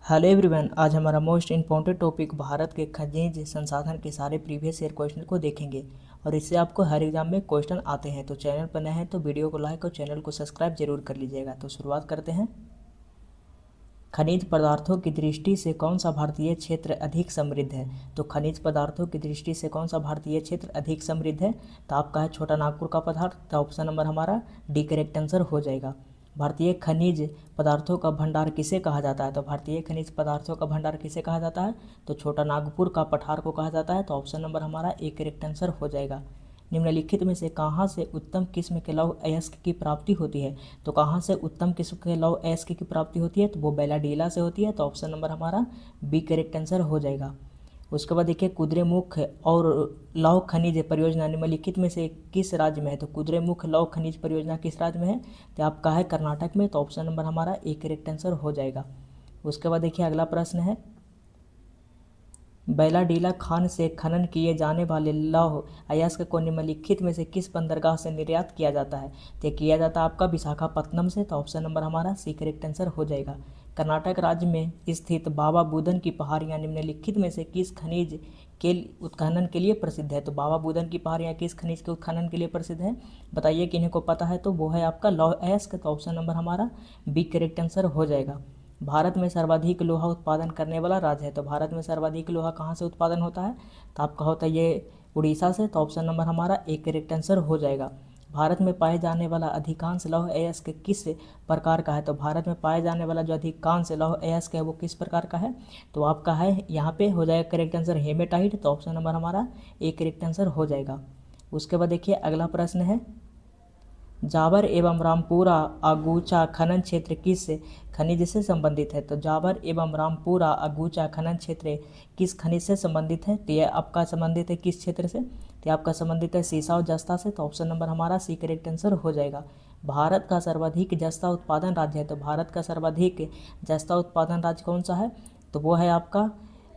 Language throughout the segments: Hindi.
हेलो एवरीवन, आज हमारा मोस्ट इम्पोर्टेंट टॉपिक भारत के खनिज संसाधन के सारे प्रीवियस ईयर क्वेश्चन को देखेंगे और इससे आपको हर एग्जाम में क्वेश्चन आते हैं। तो चैनल पर नए हैं तो वीडियो को लाइक और चैनल को सब्सक्राइब जरूर कर लीजिएगा। तो शुरुआत करते हैं। खनिज पदार्थों की दृष्टि से कौन सा भारतीय क्षेत्र अधिक समृद्ध है? तो खनिज पदार्थों की दृष्टि से कौन सा भारतीय क्षेत्र अधिक समृद्ध है? तो आपका है छोटा नागपुर का पदार्थ। तो ऑप्शन नंबर हमारा डी करेक्ट आंसर हो जाएगा। भारतीय खनिज पदार्थों का भंडार किसे कहा जाता है? तो भारतीय खनिज पदार्थों का भंडार किसे कहा जाता है? तो छोटा नागपुर का पठार को कहा जाता है। तो ऑप्शन नंबर हमारा ए करेक्ट आंसर हो जाएगा। निम्नलिखित में से कहाँ से उत्तम किस्म के लौह अयस्क की प्राप्ति होती है? तो कहाँ से उत्तम किस्म के लौह अयस्क की प्राप्ति होती है? तो वो बेलाडीला से होती है। तो ऑप्शन नंबर हमारा बी करेक्ट आंसर हो जाएगा। उसके बाद देखिए, कुद्रेमुख और लौह खनिज परियोजना निम्नलिखित में से किस राज्य में है? तो कुद्रेमुख लौह खनिज परियोजना किस राज्य में है? तो आपका है कर्नाटक में। तो ऑप्शन नंबर हमारा ए करेक्ट आंसर हो जाएगा। उसके बाद देखिए, अगला प्रश्न है, बैलाडीला खान से खनन किए जाने वाले लौह अयस्क को निम्नलिखित में से किस बंदरगाह से निर्यात किया जाता है? तो किया जाता है आपका विशाखापत्तनम से। तो ऑप्शन नंबर हमारा सी करेक्ट आंसर हो जाएगा। कर्नाटक राज्य में स्थित बाबा बुदन की पहाड़ियाँ निम्नलिखित में से किस खनिज के उत्खनन के लिए प्रसिद्ध है? तो बाबा बुदन की पहाड़ियाँ किस खनिज के उत्खनन के लिए प्रसिद्ध है? बताइए कि इन्हें को पता है। तो वो है आपका लौह अयस्क। तो ऑप्शन नंबर हमारा बी करेक्ट आंसर हो जाएगा। भारत में सर्वाधिक लोहा उत्पादन करने वाला राज्य है? तो भारत में सर्वाधिक लोहा कहाँ से उत्पादन होता है? तो आपका होता है ये उड़ीसा से। तो ऑप्शन नंबर हमारा एक करेक्ट आंसर हो जाएगा। भारत में पाए जाने वाला अधिकांश लौह अयस्क किस प्रकार का है? तो भारत में पाए जाने वाला जो अधिकांश लौह अयस्क है वो किस प्रकार का है? तो आपका है यहाँ पे हो जाएगा करेक्ट आंसर हेमेटाइट। तो ऑप्शन नंबर हमारा एक करेक्ट आंसर हो जाएगा। उसके बाद देखिए, अगला प्रश्न है, जावर एवं रामपुरा अगुचा खनन क्षेत्र किस खनिज से संबंधित है? तो जावर एवं रामपुरा अगुचा खनन क्षेत्र किस खनिज से संबंधित है? तो यह आपका संबंधित है किस क्षेत्र से? तो आपका संबंधित है सीसा और जस्ता से। तो ऑप्शन नंबर हमारा सी करेक्ट आंसर हो जाएगा। भारत का सर्वाधिक जस्ता उत्पादन राज्य है? तो भारत का सर्वाधिक जस्ता उत्पादन राज्य कौन सा है? तो वो है आपका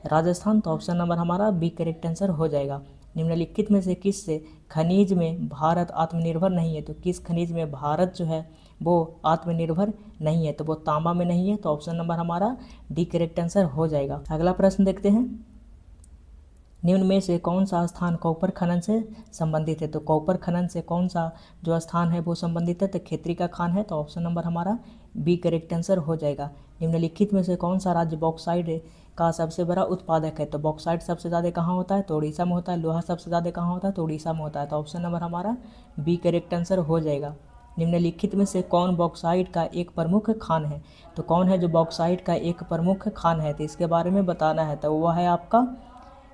राजस्थान। तो ऑप्शन नंबर हमारा बी करेक्ट आंसर हो जाएगा। निम्नलिखित में से किस खनिज में भारत आत्मनिर्भर नहीं है? तो किस खनिज में भारत जो है वो आत्मनिर्भर नहीं है? तो वो तांबा में नहीं है। तो ऑप्शन नंबर हमारा डी करेक्ट आंसर हो जाएगा। अगला प्रश्न देखते हैं, निम्न में से कौन सा स्थान कॉपर खनन से संबंधित है? तो कॉपर खनन से कौन सा जो स्थान है वो संबंधित है? तो खेतरी का खान है। तो ऑप्शन नंबर हमारा बी करेक्ट आंसर हो जाएगा। निम्नलिखित में से कौन सा राज्य बॉक्साइट का सबसे बड़ा उत्पादक है? तो बॉक्साइट सबसे ज़्यादा कहाँ होता है? तो उड़ीसा में होता है। लोहा सबसे ज़्यादा कहाँ होता है? तो उड़ीसा में होता है। तो ऑप्शन नंबर हमारा बी करेक्ट आंसर हो जाएगा। निम्नलिखित में से कौन बॉक्साइट का एक प्रमुख खान है? तो कौन है जो बॉक्साइट का एक प्रमुख खान है? तो इसके बारे में बताना है। तो वह है आपका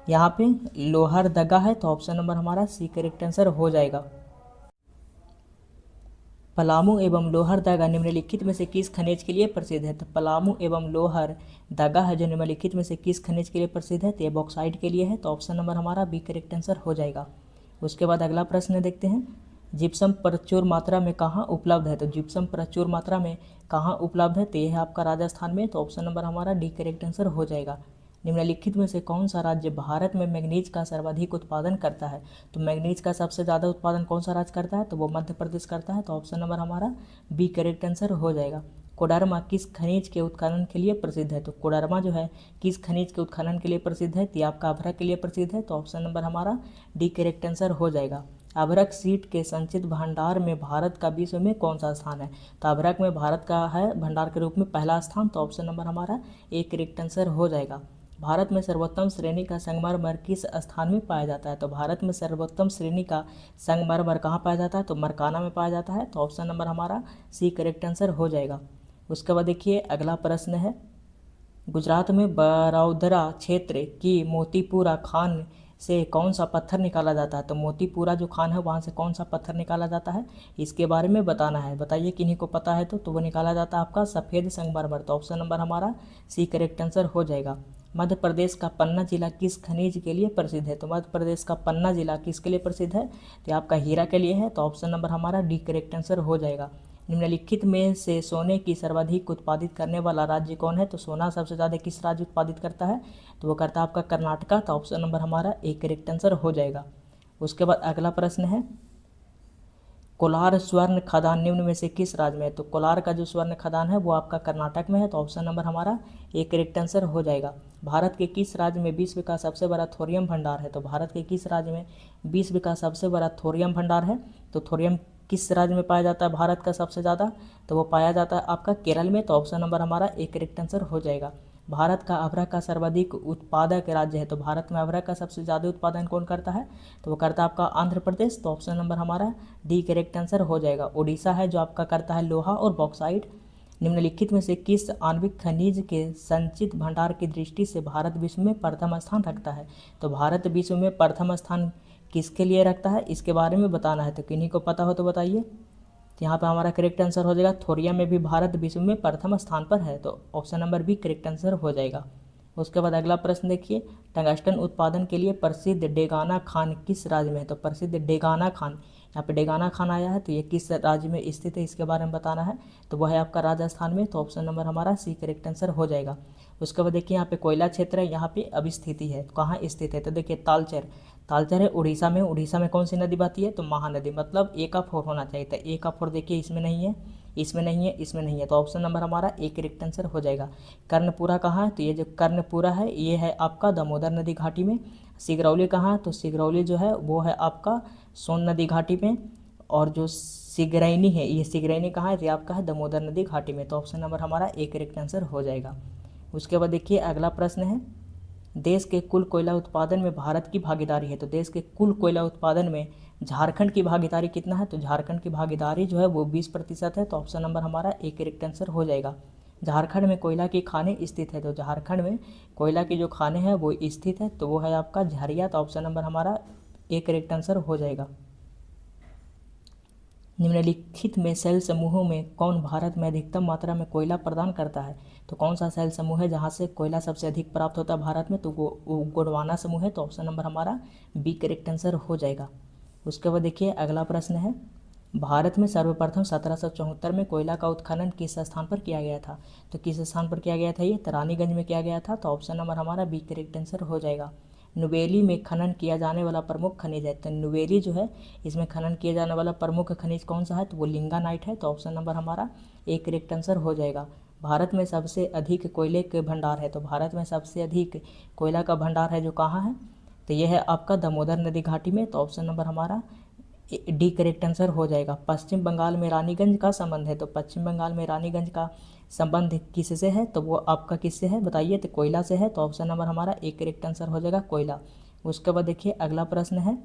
यहाँ पे लोहरदगा है। तो ऑप्शन नंबर हमारा सी करेक्ट आंसर हो जाएगा। पलामू एवं लोहरदगा निम्नलिखित में से किस खनिज के लिए प्रसिद्ध है? तो पलामू एवं लोहरदगा है जो निम्नलिखित में से किस खनिज के लिए प्रसिद्ध है? तो ये बॉक्साइट के लिए है। तो ऑप्शन नंबर हमारा बी करेक्ट आंसर हो जाएगा। उसके बाद अगला प्रश्न देखते हैं, जिप्सम प्रचुर मात्रा में कहाँ उपलब्ध है? तो जिप्सम प्रचुर मात्रा में कहाँ उपलब्ध है? तो यह है आपका राजस्थान में। तो ऑप्शन नंबर हमारा डी करेक्ट आंसर हो जाएगा। निम्नलिखित में से कौन सा राज्य भारत में मैंगनीज का सर्वाधिक उत्पादन करता है? तो मैंगनीज का सबसे ज़्यादा उत्पादन कौन सा राज्य करता है? तो वो मध्य प्रदेश करता है। तो ऑप्शन नंबर हमारा बी करेक्ट आंसर हो जाएगा। कोडरमा किस खनिज के उत्खनन के लिए प्रसिद्ध है? तो कोडरमा जो है किस खनिज के उत्खनन के लिए प्रसिद्ध है? तो आपका अभ्रक के लिए प्रसिद्ध है। तो ऑप्शन नंबर हमारा डी करेक्ट आंसर हो जाएगा। अभ्रक सीट के संचित भंडार में भारत का विश्व में कौन सा स्थान है? तो अभ्रक में भारत का है भंडार के रूप में पहला स्थान। तो ऑप्शन नंबर हमारा ए करेक्ट आंसर हो जाएगा। भारत में सर्वोत्तम श्रेणी का संगमरमर किस स्थान में पाया जाता है? तो भारत में सर्वोत्तम श्रेणी का संगमरमर कहाँ पाया जाता है? तो मरकाना में पाया जाता है। तो ऑप्शन नंबर हमारा सी करेक्ट आंसर हो जाएगा। उसके बाद देखिए, अगला प्रश्न है, गुजरात में बड़ौदरा क्षेत्र की मोतीपुरा खान से कौन सा पत्थर निकाला जाता है? तो मोतीपुरा जो खान है वहाँ से कौन सा पत्थर निकाला जाता है? इसके बारे में बताना है। बताइए किन्हीं को पता है तो वो निकाला जाता है आपका सफ़ेद संगमरमर। तो ऑप्शन नंबर हमारा सी करेक्ट आंसर हो जाएगा। मध्य प्रदेश का पन्ना जिला किस खनिज के लिए प्रसिद्ध है? तो मध्य प्रदेश का पन्ना जिला किसके लिए प्रसिद्ध है? तो आपका हीरा के लिए है। तो ऑप्शन नंबर हमारा डी करेक्ट आंसर हो जाएगा। निम्नलिखित में से सोने की सर्वाधिक उत्पादित करने वाला राज्य कौन है? तो सोना सबसे ज़्यादा किस राज्य उत्पादित करता है? तो वो करता है आपका कर्नाटका। तो ऑप्शन नंबर हमारा ए करेक्ट आंसर हो जाएगा। उसके बाद अगला प्रश्न है, कोलार स्वर्ण खदान निम्न में से किस राज्य में है? तो कोलार का जो स्वर्ण खदान है वो आपका कर्नाटक में है, तो ऑप्शन नंबर हमारा ए करेक्ट आंसर हो जाएगा। भारत के किस राज्य में विश्व का सबसे बड़ा थोरियम भंडार है? तो भारत के किस राज्य में विश्व का सबसे बड़ा थोरियम भंडार है? तो थोरियम किस राज्य में पाया जाता है भारत का सबसे ज़्यादा? तो वो पाया जाता है आपका केरल में, तो ऑप्शन नंबर हमारा ए करेक्ट आंसर हो जाएगा। भारत का अभ्रक का सर्वाधिक उत्पादक राज्य है, तो भारत में अभ्रक का सबसे ज़्यादा उत्पादन कौन करता है? तो वो करता है आपका आंध्र प्रदेश, तो ऑप्शन नंबर हमारा डी करेक्ट आंसर हो जाएगा। उड़ीसा है जो आपका करता है लोहा और बॉक्साइट। निम्नलिखित में से किस आणविक खनिज के संचित भंडार की दृष्टि से भारत विश्व में प्रथम स्थान रखता है? तो भारत विश्व में प्रथम स्थान किसके लिए रखता है, इसके बारे में बताना है, तो किन्हीं को पता हो तो बताइए। तो यहाँ पर हमारा करेक्ट आंसर हो जाएगा थोरियम में भी भारत विश्व में प्रथम स्थान पर है, तो option number B correct answer हो जाएगा। उसके बाद अगला प्रश्न देखिए, टंगस्टन उत्पादन के लिए प्रसिद्ध डेगाना खान किस राज्य में है? तो प्रसिद्ध डेगाना खान, यहाँ पे डेगाना खान आया है, तो ये किस राज्य में स्थित है इसके बारे में बताना है, तो वह है आपका राजस्थान में, तो ऑप्शन नंबर हमारा सी करेक्ट आंसर हो जाएगा। उसके बाद देखिए यहाँ पे कोयला क्षेत्र है, यहाँ पे अब स्थिति है, कहाँ स्थित है? तो देखिए तालचेर, तालचेर है उड़ीसा में। उड़ीसा में कौन सी नदी बहती है? तो महानदी, मतलब ए का 4 होना चाहिए था, ए का 4 देखिए इसमें नहीं है, इसमें नहीं है, इसमें नहीं है, तो ऑप्शन नंबर हमारा ए करेक्ट आंसर हो जाएगा। कर्णपुरा कहाँ है? तो ये जो कर्णपुरा है ये है आपका दामोदर नदी घाटी में। सिगरौली कहाँ है? तो सिगरौली जो है वो है आपका सोन नदी घाटी में। और जो सिगरैनी है, ये सिगरैनी कहाँ है? ये आपका है दामोदर नदी घाटी में, तो ऑप्शन नंबर हमारा ए करेक्ट आंसर हो जाएगा। उसके बाद देखिए अगला प्रश्न है, देश के कुल कोयला उत्पादन में भारत की भागीदारी है, तो देश के कुल कोयला उत्पादन में झारखंड की भागीदारी कितना है? तो झारखंड की भागीदारी जो है वो 20% है, तो ऑप्शन नंबर हमारा ए करेक्ट आंसर हो जाएगा। झारखंड में कोयला की खानें स्थित है, तो झारखंड में कोयला की जो खानें हैं वो स्थित है, तो वो है आपका झरिया, तो ऑप्शन नंबर हमारा ए करेक्ट आंसर हो जाएगा। निम्नलिखित में सेल समूहों में कौन भारत में अधिकतम मात्रा में कोयला प्रदान करता है? तो कौन सा सेल समूह है जहाँ से कोयला सबसे अधिक प्राप्त होता है भारत में? तो वो गोंडवाना समूह है, तो ऑप्शन नंबर हमारा बी करेक्ट आंसर हो जाएगा। उसके बाद देखिए अगला प्रश्न है, भारत में सर्वप्रथम 1774 में कोयला का उत्खनन किस स्थान पर किया गया था? तो किस स्थान पर किया गया था? ये रानीगंज में किया गया था, तो ऑप्शन नंबर हमारा बी करेक्ट आंसर हो जाएगा। नुवेली में खनन किया जाने वाला प्रमुख खनिज है, तो नुवेली जो है इसमें खनन किया जाने वाला प्रमुख खनिज कौन सा है? तो वो लिंगानाइट है, तो ऑप्शन नंबर हमारा ए करेक्ट आंसर हो जाएगा। भारत में सबसे अधिक कोयले के भंडार है, तो भारत में सबसे अधिक कोयला का भंडार है जो कहाँ है? तो यह है आपका दामोदर नदी घाटी में, तो ऑप्शन नंबर हमारा डी करेक्ट आंसर हो जाएगा। पश्चिम बंगाल में रानीगंज का संबंध है, तो पश्चिम बंगाल में रानीगंज का संबंध किससे है? तो वो आपका किससे है बताइए? तो कोयला से है, तो ऑप्शन नंबर हमारा ए करेक्ट आंसर हो जाएगा कोयला। उसके बाद देखिए अगला प्रश्न है,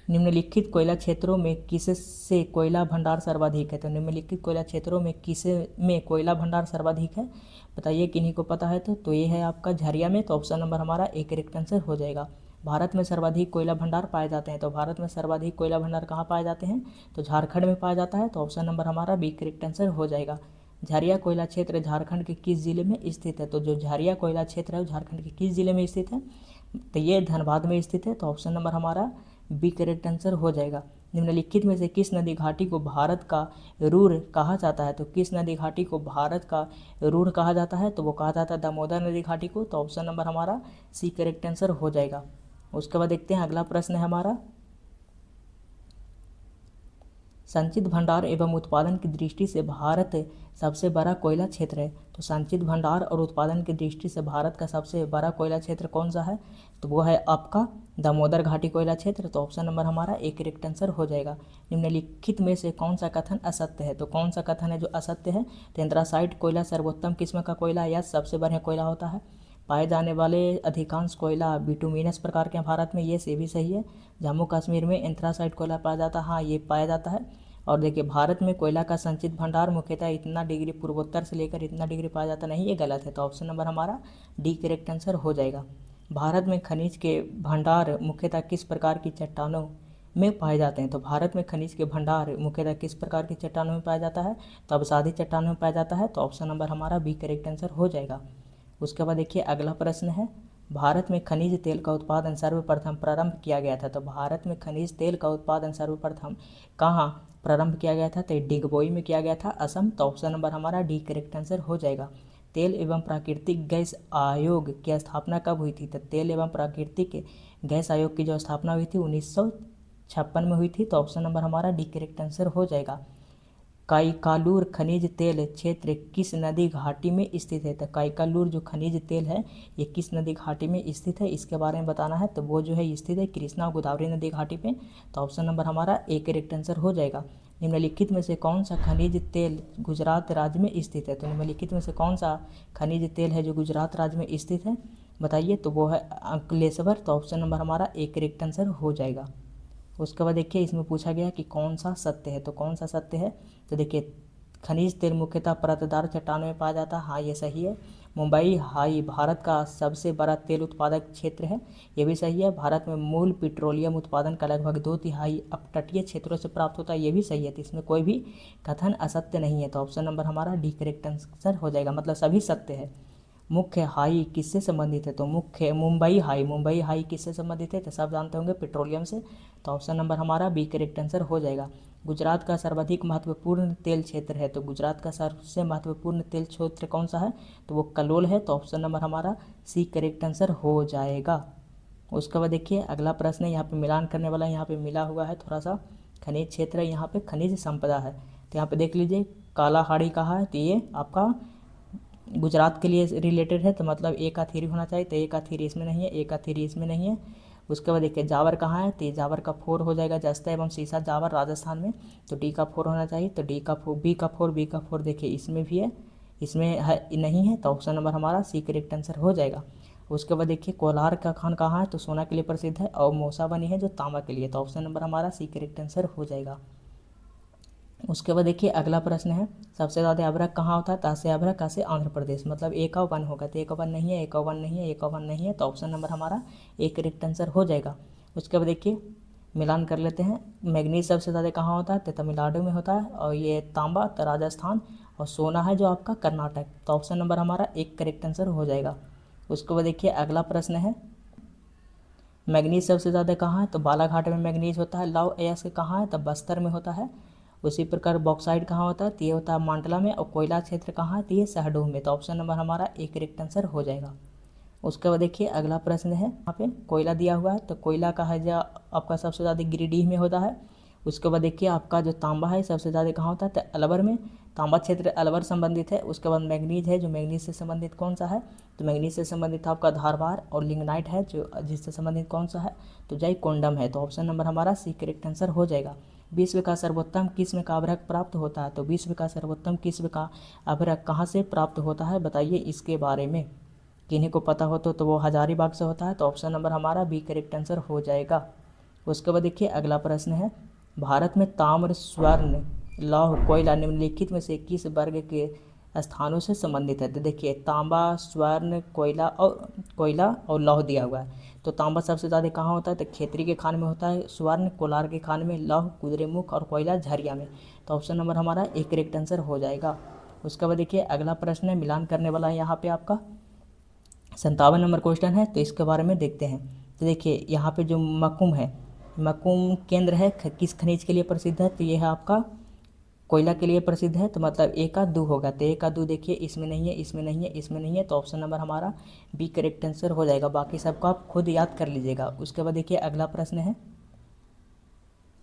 निम्नलिखित कोयला क्षेत्रों में किससे कोयला भंडार सर्वाधिक है? तो निम्नलिखित कोयला क्षेत्रों में किस में कोयला भंडार सर्वाधिक है बताइए, किन्हीं को पता है तो ये है आपका झरिया में, तो ऑप्शन नंबर हमारा ए करेक्ट आंसर हो जाएगा। भारत में सर्वाधिक कोयला भंडार पाए जाते हैं, तो भारत में सर्वाधिक कोयला भंडार कहाँ पाए जाते हैं? तो झारखंड में पाया जाता है, तो ऑप्शन नंबर हमारा बी करेक्ट आंसर हो जाएगा। झरिया कोयला क्षेत्र झारखंड के किस जिले में स्थित है? तो जो झरिया कोयला क्षेत्र है वो झारखंड के किस जिले में स्थित है? तो ये धनबाद में स्थित है, तो ऑप्शन नंबर हमारा बी करेक्ट आंसर हो जाएगा। निम्नलिखित में से किस नदी घाटी को भारत का रूर कहा जाता है? तो किस नदी घाटी को भारत का रूर कहा जाता है? तो वो कहा जाता है दामोदर नदी घाटी को, तो ऑप्शन नंबर हमारा सी करेक्ट आंसर हो जाएगा। उसके बाद देखते हैं अगला प्रश्न है हमारा, संचित भंडार एवं उत्पादन की दृष्टि से भारत सबसे बड़ा कोयला क्षेत्र है, तो संचित भंडार और उत्पादन की दृष्टि से भारत का सबसे बड़ा कोयला क्षेत्र कौन सा है? तो वो है आपका दामोदर घाटी कोयला क्षेत्र, तो ऑप्शन नंबर हमारा ए करेक्ट आंसर हो जाएगा। निम्नलिखित में से कौन सा कथन असत्य है? तो कौन सा कथन है जो असत्य है? तो एंथ्रासाइट कोयला सर्वोत्तम किस्म का कोयला या सबसे बढ़िया कोयला होता है। पाए जाने वाले अधिकांश कोयला बिटुमिनस प्रकार के भारत में, ये भी सही है। जम्मू कश्मीर में एंथ्रासाइट कोयला पाया जाता है, हाँ ये पाया जाता है। और देखिए भारत में कोयला का संचित भंडार मुख्यतः इतना डिग्री पूर्वोत्तर से लेकर इतना डिग्री पाया जाता नहीं, ये गलत है, तो ऑप्शन नंबर हमारा डी करेक्ट आंसर हो जाएगा। भारत में खनिज के भंडार मुख्यतः किस प्रकार की चट्टानों में पाए जाते हैं? तो भारत में खनिज के भंडार मुख्यतः किस प्रकार की चट्टानों में पाया जाता है? तो अवसादी चट्टानों में पाया जाता है, तो ऑप्शन नंबर हमारा बी करेक्ट आंसर हो जाएगा। उसके बाद देखिए अगला प्रश्न है, भारत में खनिज तेल का उत्पादन सर्वप्रथम प्रारंभ किया गया था, तो भारत में खनिज तेल का उत्पादन सर्वप्रथम कहाँ प्रारंभ किया गया था? तो डिगबोई में किया गया था, असम, तो ऑप्शन नंबर हमारा डी करेक्ट आंसर हो जाएगा। तेल एवं प्राकृतिक गैस आयोग की स्थापना कब हुई थी? तो तेल एवं प्राकृतिक गैस आयोग की जो स्थापना हुई थी 1956 में हुई थी, तो ऑप्शन नंबर हमारा डी करेक्ट आंसर हो जाएगा। काइकालूर खनिज तेल क्षेत्र किस नदी घाटी में स्थित है? तो काइकालूर जो खनिज तेल है ये किस नदी घाटी में स्थित है, इसके बारे में बताना है। तो वो जो है स्थित है कृष्णा गोदावरी नदी घाटी पे। तो ऑप्शन नंबर हमारा ए करेक्ट आंसर हो जाएगा। निम्नलिखित में से कौन सा खनिज तेल गुजरात राज्य में स्थित है? तो निम्नलिखित में से कौन सा खनिज तेल है जो गुजरात राज्य में स्थित है, बताइए। तो वो है अंकलेश्वर। तो ऑप्शन नंबर हमारा ए करेक्ट आंसर हो जाएगा। उसके बाद देखिए इसमें पूछा गया कि कौन सा सत्य है, तो कौन सा सत्य है? तो देखिए खनिज तेल मुख्यतः परतदार चट्टानों में पाया जाता है, हाँ ये सही है। मुंबई हाई भारत का सबसे बड़ा तेल उत्पादक क्षेत्र है, ये भी सही है। भारत में मूल पेट्रोलियम उत्पादन का लगभग 2/3 अपतटीय क्षेत्रों से प्राप्त होता है, ये भी सही है। तो इसमें कोई भी कथन असत्य नहीं है। तो ऑप्शन नंबर हमारा डी करेक्ट आंसर हो जाएगा, मतलब सभी सत्य है। मुख्य हाई किससे संबंधित है? तो मुख्य मुंबई हाई किससे संबंधित है? तो सब जानते होंगे पेट्रोलियम से। तो ऑप्शन नंबर हमारा बी करेक्ट आंसर हो जाएगा। गुजरात का सर्वाधिक महत्वपूर्ण तेल क्षेत्र है, तो गुजरात का सबसे महत्वपूर्ण तेल क्षेत्र कौन सा है? तो वो कलोल है। तो ऑप्शन नंबर हमारा सी करेक्ट आंसर हो जाएगा। उसके बाद देखिए अगला प्रश्न है, यहाँ पे मिलान करने वाला, यहाँ पे मिला हुआ है थोड़ा सा खनिज क्षेत्र है, यहाँ पे खनिज संपदा है। तो यहाँ पे देख लीजिए कालाहाड़ी कहा है, तो ये आपका गुजरात के लिए रिलेटेड है, तो मतलब ए का थ्री होना चाहिए। तो ए का थ्री इसमें नहीं है, ए का थ्री इसमें नहीं है। उसके बाद देखिए जावर कहाँ है, तो जावर का 4 हो जाएगा। जस्ता एवं सीसा जावर राजस्थान में, तो डी का 4 होना चाहिए। तो डी का 4, बी का 4 देखिए इसमें भी है, इसमें है नहीं है। तो ऑप्शन नंबर हमारा सी करेक्ट आंसर हो जाएगा। उसके बाद देखिए कोलार का खान कहाँ है, तो सोना के लिए प्रसिद्ध है, और मौसा बनी है जो तांबा के लिए। तो ऑप्शन नंबर हमारा सी करेक्ट आंसर हो जाएगा। उसके बाद देखिए अगला प्रश्न है, सबसे ज़्यादा अभ्रक कहाँ होता है? तासे अभ्रक का से आंध्र प्रदेश, मतलब ए का 1 होगा। तो ए का 1 नहीं है, ए का 1 नहीं है, ए का 1 नहीं है। तो ऑप्शन नंबर हमारा ए करेक्ट आंसर हो जाएगा। उसके बाद देखिए मिलान कर लेते हैं, मैग्नीज सबसे ज़्यादा कहाँ होता है? तो तमिलनाडु में होता है, और ये तांबा तो राजस्थान, और सोना है जो आपका कर्नाटक। तो ऑप्शन नंबर हमारा एक करेक्ट आंसर हो जाएगा। उसके बाद देखिए अगला प्रश्न है, मैग्नीज सबसे ज़्यादा कहाँ है? तो बालाघाट में मैग्नीज होता है। लौह अयस्क कहाँ है? तो बस्तर में होता है। उसी प्रकार बॉक्साइड कहाँ होता है? तो ये होता है मांडला में। और कोयला क्षेत्र कहाँ है? तो ये शहडोल में। तो ऑप्शन नंबर हमारा एक करेक्ट आंसर हो जाएगा। उसके बाद देखिए अगला प्रश्न है, यहाँ पे कोयला दिया हुआ है, तो कोयला का है जो आपका सबसे ज़्यादा गिरिडीह में होता है। उसके बाद देखिए आपका जो तांबा है सबसे ज़्यादा कहाँ होता है? तो अलवर में, तांबा क्षेत्र अलवर संबंधित है। उसके बाद मैग्नीज है, जो मैग्नीज से संबंधित कौन सा है? तो मैग्नीज से संबंधित आपका धारवाड़, और लिग्नाइट है जो जिससे संबंधित कौन सा है? तो जयकोंडम है। तो ऑप्शन नंबर हमारा सी करेक्ट आंसर हो जाएगा। विश्व का सर्वोत्तम किस्म का अभ्रक प्राप्त होता है? तो विश्व का सर्वोत्तम किस्म का अभ्रक कहाँ से प्राप्त होता है, बताइए इसके बारे में। किन्हीं को पता हो तो वो हजारीबाग से होता है। तो ऑप्शन नंबर हमारा बी करेक्ट आंसर हो जाएगा। उसके बाद देखिए अगला प्रश्न है, भारत में ताम्र स्वर्ण लौह कोयला निम्नलिखित में से किस वर्ग के स्थानों से संबंधित है? तो देखिए तांबा, स्वर्ण, कोयला और लौह दिया हुआ है। तो तांबा सबसे ज़्यादा कहाँ होता है? तो खेतरी के खान में होता है, स्वर्ण कोलार के खान में, लौह कुद्रेमुख, और कोयला झरिया में। तो ऑप्शन नंबर हमारा एक करेक्ट आंसर हो जाएगा। उसके बाद देखिए अगला प्रश्न है, मिलान करने वाला है यहाँ पे आपका 57 नंबर क्वेश्चन है। तो इसके बारे में देखते हैं। तो देखिए यहाँ पे जो मकुम है, मकुम केंद्र है किस खनिज के लिए प्रसिद्ध है? तो ये है आपका कोयला के लिए प्रसिद्ध है। तो मतलब ए का 2 होगा। तो ए का 2 देखिए इसमें नहीं है, इसमें नहीं है, इसमें नहीं है। तो ऑप्शन नंबर हमारा बी करेक्ट आंसर हो जाएगा। बाकी सबको आप खुद याद कर लीजिएगा। उसके बाद देखिए अगला प्रश्न है,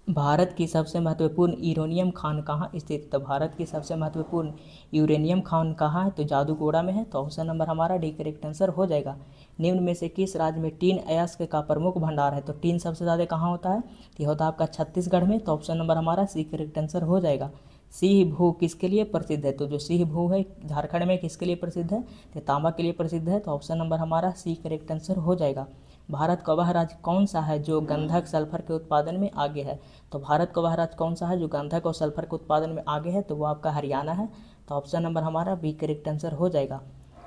भारत की सबसे महत्वपूर्ण यूरेनियम खान कहाँ स्थित? तो भारत की सबसे महत्वपूर्ण यूरेनियम खान कहाँ है? तो जादूगोड़ा में है। तो ऑप्शन नंबर हमारा डी करेक्ट आंसर हो जाएगा। निम्न में से किस राज्य में टीन अयस्क का प्रमुख भंडार है? तो टीन सबसे ज़्यादा कहाँ होता है? तो होता है आपका छत्तीसगढ़ में। तो ऑप्शन नंबर हमारा सी करेक्ट आंसर हो जाएगा। सिंह भू किसके लिए प्रसिद्ध है? तो जो सिंह भू है झारखंड में किसके लिए प्रसिद्ध है? तो तांबा के लिए प्रसिद्ध है। तो ऑप्शन नंबर हमारा सी करेक्ट आंसर हो जाएगा। भारत का वह राज्य कौन सा है जो गंधक सल्फर के उत्पादन में आगे है? तो भारत का वह राज्य कौन सा है जो गंधक और सल्फर के उत्पादन में आगे है? तो वो आपका हरियाणा है। तो ऑप्शन नंबर हमारा बी करेक्ट आंसर हो जाएगा।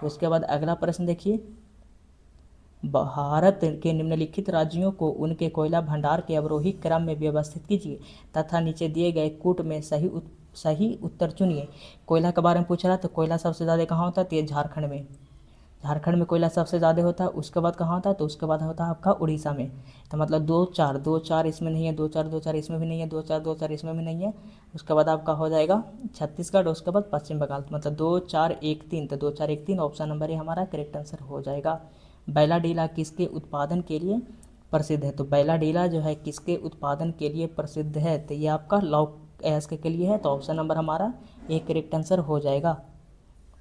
उसके बाद अगला प्रश्न देखिए, भारत के निम्नलिखित राज्यों को उनके कोयला भंडार के अवरोही क्रम में व्यवस्थित कीजिए तथा नीचे दिए गए कूट में सही उत्तर चुनिए। कोयला के बारे में पूछ रहा है, तो कोयला सबसे ज़्यादा कहाँ होता है? तो ये झारखंड में, झारखंड में कोयला सबसे ज़्यादा होता है। उसके बाद कहाँ होता है? तो उसके बाद होता है आपका उड़ीसा में। तो मतलब 2 4 इसमें नहीं है, 2 4 इसमें भी नहीं है, 2 4 इसमें भी नहीं है। उसके बाद आपका हो जाएगा छत्तीसगढ़, उसके बाद पश्चिम बंगाल। तो मतलब 2 4 1 3, तो 2 4 1 3 ऑप्शन नंबर ये हमारा करेक्ट आंसर हो जाएगा। बैला डीला किसके उत्पादन के लिए प्रसिद्ध है। तो बैलाडीला जो है किसके उत्पादन के लिए प्रसिद्ध है? तो ये आपका लौह अयस्क के लिए है। तो ऑप्शन नंबर हमारा ए करेक्ट आंसर हो जाएगा।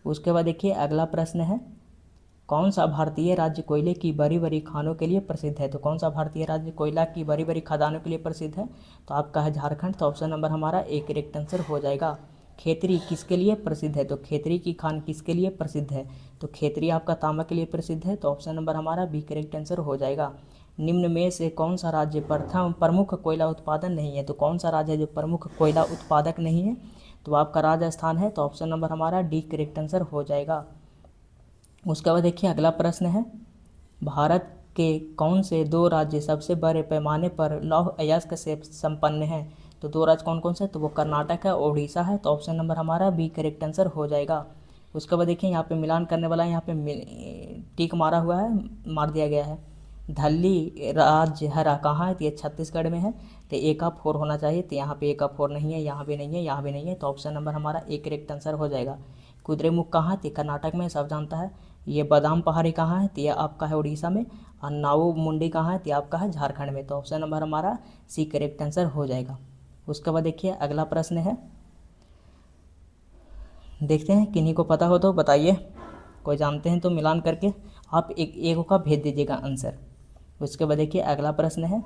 उसके बाद देखिए अगला प्रश्न है, कौन सा भारतीय राज्य कोयले की बड़ी बड़ी खानों के लिए प्रसिद्ध है? तो कौन सा भारतीय राज्य कोयला की बड़ी बड़ी खदानों के लिए प्रसिद्ध है? तो आपका है झारखंड। तो ऑप्शन नंबर हमारा ए करेक्ट आंसर हो जाएगा। खेतरी किसके लिए प्रसिद्ध है? तो खेतरी की खान किसके लिए प्रसिद्ध है? तो खेतरी आपका तांबा के लिए प्रसिद्ध है। तो ऑप्शन नंबर हमारा बी करेक्ट आंसर हो जाएगा। निम्न में से कौन सा राज्य प्रमुख कोयला उत्पादन नहीं है? तो कौन सा राज्य है जो प्रमुख कोयला उत्पादक नहीं है? तो आपका राजस्थान है। तो ऑप्शन नंबर हमारा डी करेक्ट आंसर हो जाएगा। उसके बाद देखिए अगला प्रश्न है, भारत के कौन से दो राज्य सबसे बड़े पैमाने पर लौह अयस्क से संपन्न हैं? तो दो राज्य कौन कौन से? तो वो कर्नाटक है और उड़ीसा है। तो ऑप्शन नंबर हमारा बी करेक्ट आंसर हो जाएगा। उसके बाद देखिए यहाँ पे मिलान करने वाला यहाँ पे टिक मारा हुआ है, मार दिया गया है। धल्ली राज्य हरा कहाँ है? तो ये छत्तीसगढ़ में है। तो ए का 4 होना चाहिए। तो यहाँ पे ए का 4 नहीं है, यहाँ भी नहीं है, यहाँ भी नहीं है। तो ऑप्शन नंबर हमारा ए करेक्ट आंसर हो जाएगा। कुद्रेमुख कहाँ है? तो कर्नाटक में, सब जानता है। ये बादाम पहाड़ी कहाँ है? तो ये आपका है उड़ीसा में। और नाऊ मुंडी कहाँ है? तो ये आपका है झारखंड में। तो ऑप्शन नंबर हमारा सी करेक्ट आंसर हो जाएगा। उसके बाद देखिए अगला प्रश्न है, देखते हैं किन्हीं को पता हो तो बताइए, कोई जानते हैं तो मिलान करके आप एक का भेज दीजिएगा आंसर। उसके बाद देखिए अगला प्रश्न है,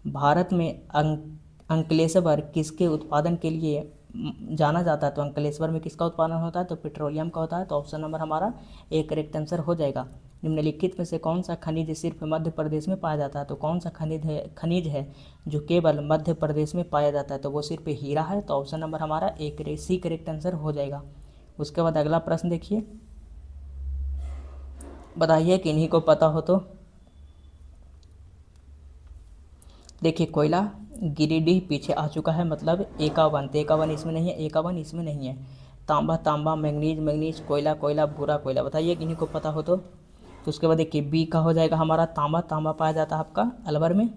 भारत में अंकलेश्वर किसके उत्पादन के लिए जाना जाता है? तो अंकलेश्वर में किसका उत्पादन होता है? तो पेट्रोलियम का होता है। तो ऑप्शन नंबर हमारा ए करेक्ट आंसर हो जाएगा। निम्नलिखित में से कौन सा खनिज सिर्फ मध्य प्रदेश में पाया जाता है? तो कौन सा खनिज है जो केवल मध्य प्रदेश में पाया जाता है? तो वो सिर्फ हीरा है। तो ऑप्शन नंबर हमारा ए सी करेक्ट आंसर हो जाएगा। उसके बाद अगला प्रश्न देखिए, बताइए कि इन्हीं को पता हो तो। देखिए कोयला गिरिडीह पीछे आ चुका है, मतलब एकावन। तो एकावन इसमें नहीं है, एकावन इसमें नहीं है। तांबा तांबा, मैंगनीज मैंगनीज, कोयला कोयला, भूरा कोयला, बताइए कि इन्हीं को पता हो तो। उसके बाद देखिए बी का हो जाएगा हमारा तांबा। तांबा पाया जाता है आपका अलवर में।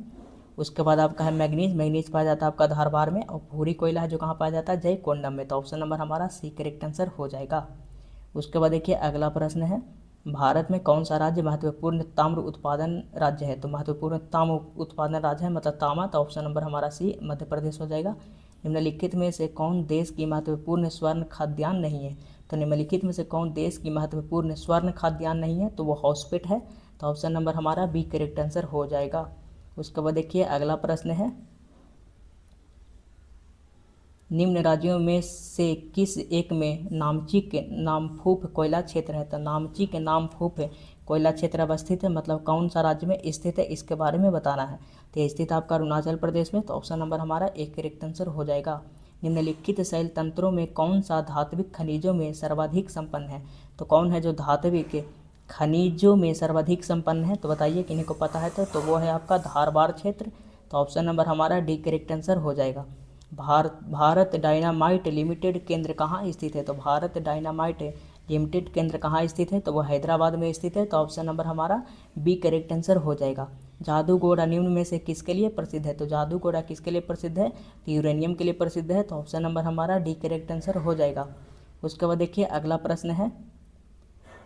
उसके बाद आपका है मैंगनीज। मैंगनीज पाया जाता है आपका धारवाड़ में। और भूरी कोयला है जो कहाँ पाया जाता है? जयकोंडम में। तो ऑप्शन नंबर हमारा सी करेक्ट आंसर हो जाएगा। उसके बाद देखिए अगला प्रश्न है, भारत में कौन सा राज्य महत्वपूर्ण ताम्र उत्पादन राज्य है? तो महत्वपूर्ण ताम्र उत्पादन राज्य है मतलब तांबा। तो ऑप्शन नंबर हमारा सी मध्य प्रदेश हो जाएगा। निम्नलिखित में से कौन देश की महत्वपूर्ण स्वर्ण खाद्यान्न नहीं है? तो निम्नलिखित में से कौन देश की महत्वपूर्ण स्वर्ण खाद्यान्न नहीं है? तो वो हॉस्पिट है। तो ऑप्शन नंबर हमारा बी करेक्ट आंसर हो जाएगा। उसके बाद देखिए अगला प्रश्न है, निम्न राज्यों में से किस एक में नामची के नामफूफ कोयला क्षेत्र है? तो नामची के नामफूफ कोयला क्षेत्र अवस्थित है, मतलब कौन सा राज्य में स्थित है इसके बारे में बताना है। तो स्थित आपका अरुणाचल प्रदेश में। तो ऑप्शन नंबर हमारा एक करेक्ट आंसर हो जाएगा। निम्नलिखित शैल तंत्रों में कौन सा धात्विक खनिजों में सर्वाधिक संपन्न है? तो कौन है जो धात्विक खनिजों में सर्वाधिक संपन्न है? तो बताइए किन्हीं को पता है तो वो है आपका धारवाड़ क्षेत्र। तो ऑप्शन नंबर हमारा डी करेक्ट आंसर हो जाएगा। भारत डायनामाइट लिमिटेड केंद्र कहाँ स्थित है? तो भारत डायनामाइट लिमिटेड केंद्र कहाँ स्थित है? तो वह हैदराबाद में स्थित है। तो ऑप्शन नंबर हमारा बी करेक्ट आंसर हो जाएगा। जादूगोड़ा निम्न में से किसके लिए प्रसिद्ध है? तो जादूगोड़ा किसके लिए प्रसिद्ध है? तो यूरेनियम के लिए प्रसिद्ध है। तो ऑप्शन नंबर हमारा डी करेक्ट आंसर हो जाएगा। उसके बाद देखिए अगला प्रश्न है,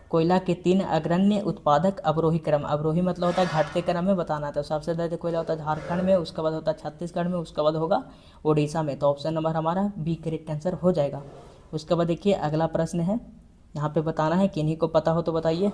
कोयला के 3 अग्रण्य उत्पादक अवरोही क्रम। अवरोही मतलब होता है घटते क्रम में बताना। तो सबसे ज़्यादा कोयला होता है झारखंड में, उसके बाद होता है छत्तीसगढ़ में, उसके बाद होगा उड़ीसा में। तो ऑप्शन नंबर हमारा बी करेक्ट आंसर हो जाएगा। उसके बाद देखिए अगला प्रश्न है, यहाँ पे बताना है किन्हीं को पता हो तो बताइए।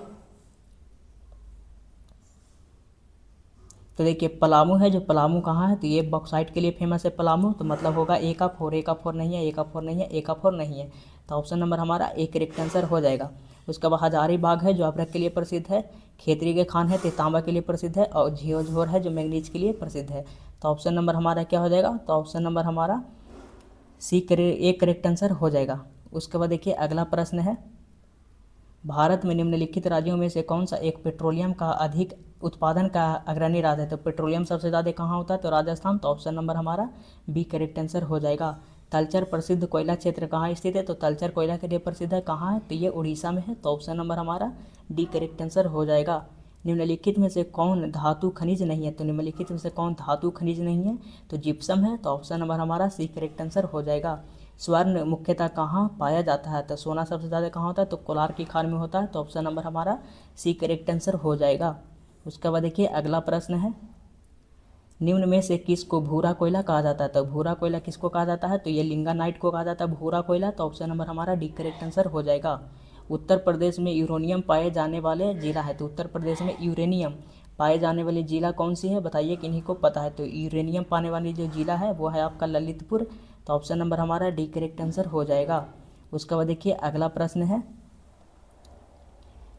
तो देखिए पलामू है, जो पलामू कहाँ है? तो ये बॉक्साइट के लिए फेमस है पलामू। तो मतलब होगा ए का 4। ए का 4 नहीं है, ए का 4 नहीं है, ए का 4 नहीं है। तो ऑप्शन नंबर हमारा ए करेक्ट आंसर हो जाएगा। उसके बाद हजारीबाग है जो अभ्रक के लिए प्रसिद्ध है। खेतरी के खान है तो तांबा के लिए प्रसिद्ध है। और झियोझोर है जो मैंगनीज के लिए प्रसिद्ध है। तो ऑप्शन नंबर हमारा क्या हो जाएगा? तो ऑप्शन नंबर हमारा ए करेक्ट आंसर हो जाएगा। उसके बाद देखिए अगला प्रश्न है, भारत में निम्नलिखित राज्यों में से कौन सा एक पेट्रोलियम का अधिक उत्पादन का अग्रणी राज्य है? तो पेट्रोलियम सबसे ज़्यादा कहाँ होता है? तो राजस्थान। तो ऑप्शन नंबर हमारा बी करेक्ट आंसर हो जाएगा। तलचर प्रसिद्ध कोयला क्षेत्र कहाँ स्थित है? तो तलचर कोयला के लिए प्रसिद्ध है, कहाँ है? तो ये उड़ीसा में है। तो ऑप्शन नंबर हमारा डी करेक्ट आंसर हो जाएगा। निम्नलिखित में से कौन धातु खनिज नहीं है? तो निम्नलिखित में से कौन धातु खनिज नहीं है? तो जिप्सम है। तो ऑप्शन नंबर हमारा सी करेक्ट आंसर हो जाएगा। स्वर्ण मुख्यतः कहाँ पाया जाता है? तो सोना सबसे ज़्यादा कहाँ होता है? तो कोलार की खान में होता है। तो ऑप्शन नंबर हमारा सी करेक्ट आंसर हो जाएगा। उसके बाद देखिए अगला प्रश्न है, निम्न में से किसको भूरा कोयला कहा जाता है? तो भूरा कोयला किसको कहा जाता है? तो ये लिंगानाइट को कहा जाता है भूरा कोयला। तो ऑप्शन नंबर हमारा डी करेक्ट आंसर हो जाएगा। उत्तर प्रदेश में यूरेनियम पाए जाने वाले जिला है, तो उत्तर प्रदेश में यूरेनियम पाए जाने वाली जिला कौन सी है? बताइए किन्हीं को पता है। तो यूरेनियम पाने वाली जो जिला है वो है आपका ललितपुर। तो ऑप्शन नंबर हमारा डी करेक्ट आंसर हो जाएगा। उसके बाद देखिए अगला प्रश्न है,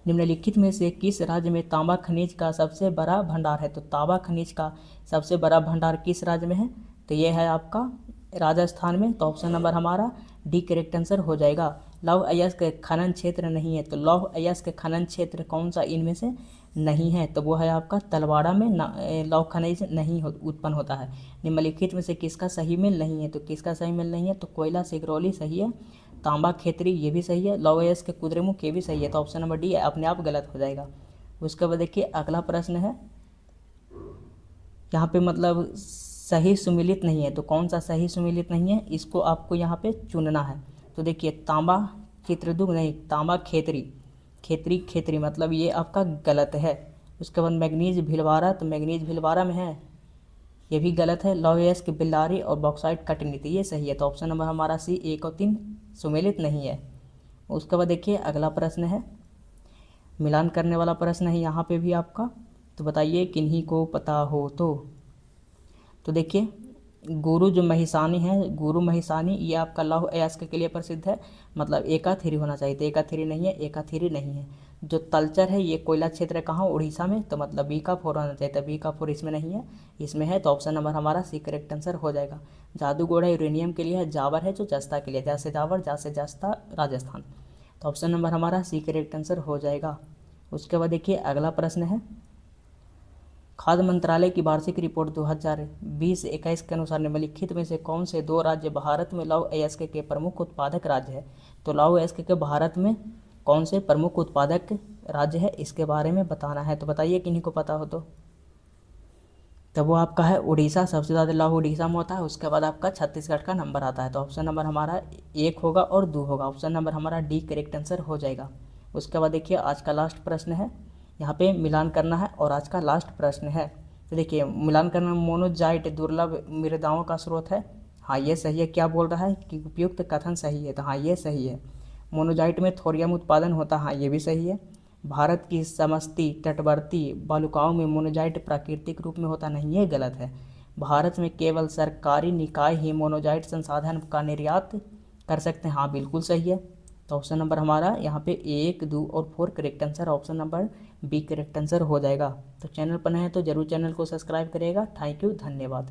निम्नलिखित में से किस राज्य में तांबा खनिज का सबसे बड़ा भंडार है? तो तांबा खनिज का सबसे बड़ा भंडार किस राज्य में है? तो ये है आपका राजस्थान में। तो ऑप्शन नंबर हमारा डी करेक्ट आंसर हो जाएगा। लौह अयस्क खनन क्षेत्र नहीं है, तो लौह अयस्क खनन क्षेत्र कौन सा इनमें से नहीं है? तो वो है आपका तलवाड़ा में लौह खनिज नहीं उत्पन्न होता है। निम्नलिखित में से किसका सही मेल नहीं है? तो किसका सही मेल नहीं है? तो कोयला सिगरौली सही है, तांबा खेतरी ये भी सही है, लौह अयस्क कुद्रेमुख ये भी सही है। तो ऑप्शन नंबर डी अपने आप गलत हो जाएगा। उसके बाद देखिए अगला प्रश्न है, यहाँ पे मतलब सही सुमिलित नहीं है, तो कौन सा सही सुमिलित नहीं है इसको आपको यहाँ पे चुनना है। तो देखिए तांबा चित्रदुग नहीं, तांबा खेतरी, खेतरी मतलब ये आपका गलत है। उसके बाद मैग्नीज भिलवाड़ा, तो मैग्नीज भिलवाड़ा में है, ये भी गलत है। लौह अयस्क बिल्लारी और बॉक्साइट कटनीति ये सही है। तो ऑप्शन नंबर हमारा सी 1 और 3 सुमेलित नहीं है। उसके बाद देखिए अगला प्रश्न है, मिलान करने वाला प्रश्न है यहाँ पे भी आपका। तो बताइए किन्हीं को पता हो तो देखिए गुरु जो महिसानी है, गुरु महिसानी ये आपका लौह अयस्क के लिए प्रसिद्ध है, मतलब एका-थ्री होना चाहिए, तो एका-थ्री नहीं है, एका-थ्री नहीं है। जो तलचर है ये कोयला क्षेत्र है कहाँ? उड़ीसा में, तो मतलब बी-का-4 होना चाहिए, तो बी-का-4 इसमें नहीं है, इसमें है। तो ऑप्शन नंबर हमारा सी करेक्ट आंसर हो जाएगा। जादूगोड़ा यूरेनियम के लिए है, जावर है जो जस्ता के लिए, जैसे जावर जैसे जस्ता राजस्थान। तो ऑप्शन नंबर हमारा सी करेक्ट आंसर हो जाएगा। उसके बाद देखिए अगला प्रश्न है, खाद्य मंत्रालय की वार्षिक रिपोर्ट 2020-21 के अनुसार निम्नलिखित में से कौन से 2 राज्य भारत में लौह अयस्क के प्रमुख उत्पादक राज्य है? तो लौह अयस्क के भारत में कौन से प्रमुख उत्पादक राज्य है इसके बारे में बताना है। तो बताइए किन्हीं को पता हो तो वो आपका है उड़ीसा, सबसे ज़्यादा लौह उड़ीसा में होता है। उसके बाद आपका छत्तीसगढ़ का नंबर आता है। तो ऑप्शन नंबर हमारा 1 होगा और 2 होगा। ऑप्शन नंबर हमारा डी करेक्ट आंसर हो जाएगा। उसके बाद देखिए आज का लास्ट प्रश्न है, यहाँ पे मिलान करना है और आज का लास्ट प्रश्न है। तो देखिए मिलान करना, मोनोजाइट दुर्लभ मृदाओं का स्रोत है, हाँ ये सही है। क्या बोल रहा है कि उपयुक्त कथन सही है, तो हाँ ये सही है। मोनोजाइट में थोरियम उत्पादन होता है, हाँ ये भी सही है। भारत की समस्ती तटवर्ती बालुकाओं में मोनोजाइट प्राकृतिक रूप में होता नहीं, ये गलत है। भारत में केवल सरकारी निकाय ही मोनोजाइट संसाधन का निर्यात कर सकते हैं, हाँ बिल्कुल सही है। तो ऑप्शन नंबर हमारा यहाँ पे 1, 2 और 4 correct answer, option number B correct answer हो जाएगा। तो चैनल पर नए हैं तो जरूर चैनल को सब्सक्राइब करिएगा। थैंक यू, धन्यवाद।